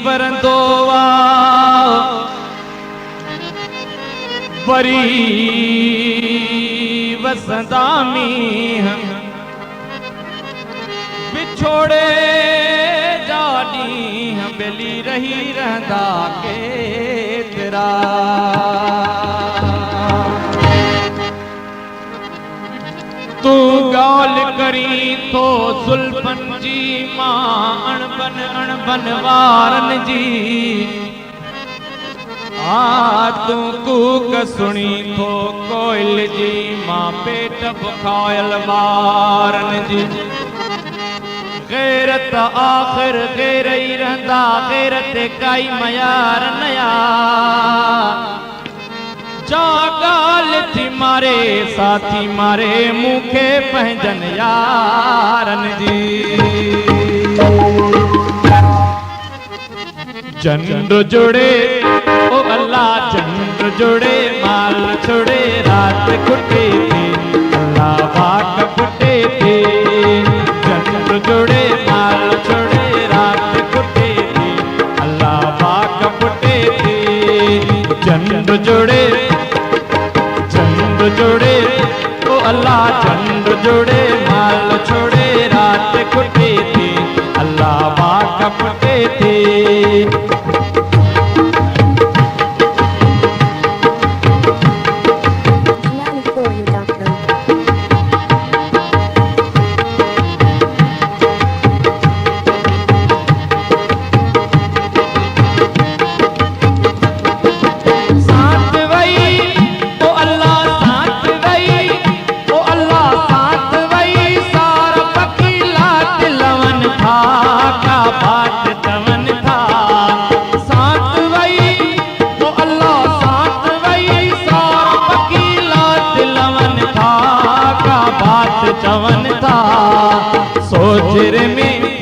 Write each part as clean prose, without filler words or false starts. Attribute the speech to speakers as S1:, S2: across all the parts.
S1: वरंदोवा worry वसंदा मींह बिछोड़े जानी बेली रही रहंदा केतरा तू गाल करी तो जुल्फन जी मां अणबन वारन जी तू कूक सुनी तो कोयल जी मां पेट बुखायल वारन जी गैरत आखिर गैर ही रहंदा गैरत काई मयार नया जा गाल थी मारे साथी मारे मुखे पंहिंजन यारन जी चंद्र जुड़े ओ अल्लाह चंद्र जुड़े माल छोड़े रात कुटे थे अल्लाह वाक कुटे थे चंद्र जुड़े माल छोड़े रात कुटे थे अल्लाह वाक कुटे थे चंद्र जुड़े ओ अल्लाह चंद्र जुड़े माल छोड़े रात कुटे थे अल्लाह वाक कुटे थे चवन था सोचर में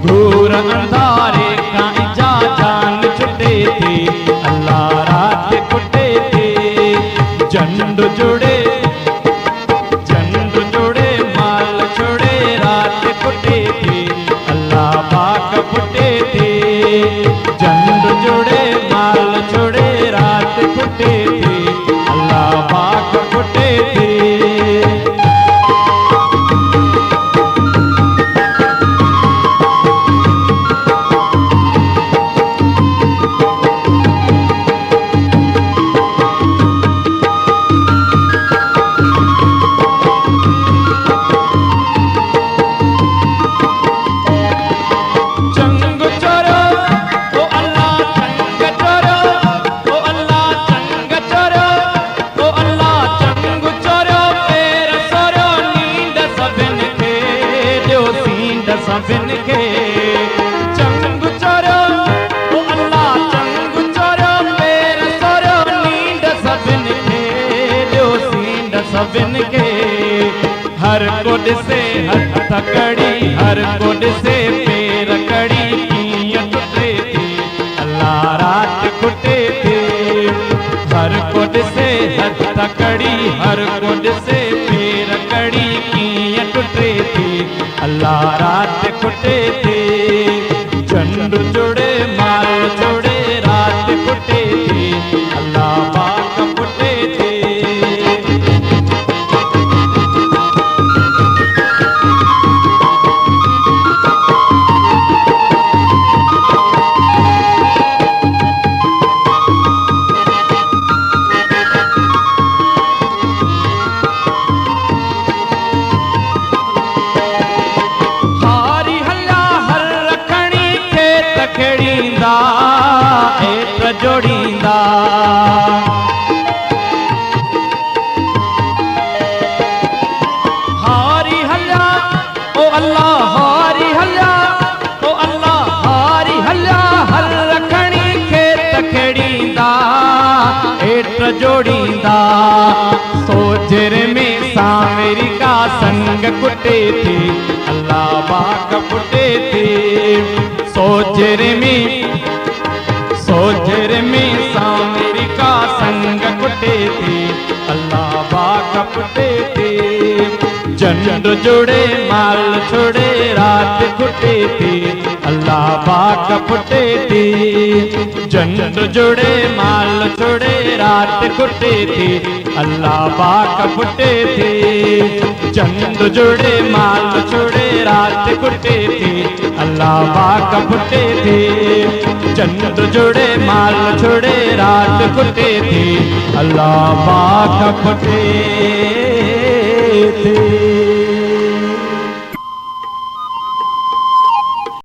S1: दूर अंधारे का जा जान छुटे थे अल्लाह रात कुटे थे चंद जुड़े माल छोड़े रात कुटे थे अल्लाह पाक कुटे थे चंद जुड़े माल छोड़े रात कुटे थे अल्लाह पाक कुटे थे सभिन के चंग चोरो ओ अल्लाह चंग चोरो पेर सोरो नींद सभिन के ॾियो सींद सभिन के हर कुड से हथ कड़ी हर कुड से पेर कड़ी कीअं टुटे थी अल्लाह रात कुटे थे हर कुड से हथ कड़ी हर कुड से पेर कड़ी कीअं टुटे थी अल्लाह रात कुटे थे चंड जुड़े माल छोड़े रात कुटे थे अल्लाह पाक कुटे थे खेड़ींदा हेठ जोड़ींदा हारी हल्या ओ अल्लाह हारी हल्या ओ अल्लाह हारी हल्या हर रखणी खेत खेड़ींदा हेठ जोड़ींदा सोजर में सावरी का संग कुटे थे अल्लाह पाक फुटे थे सोजर में सावरी का संग कुटे थे अल्लाह पाक फुटे थे जंड जुड़े माल छोड़े रात कुटे थे अल्लाह पाक फुटे थे जंड जुड़े माल छोड़े रात कुटे थे अल्लाह पाक फुटे थे जंड जुड़े माल छोड़े रात कुटे थे अल्लाह पाक फुटे थे जंड जुड़े माल छोड़े रात कुटे थे अल्लाह पाक फुटे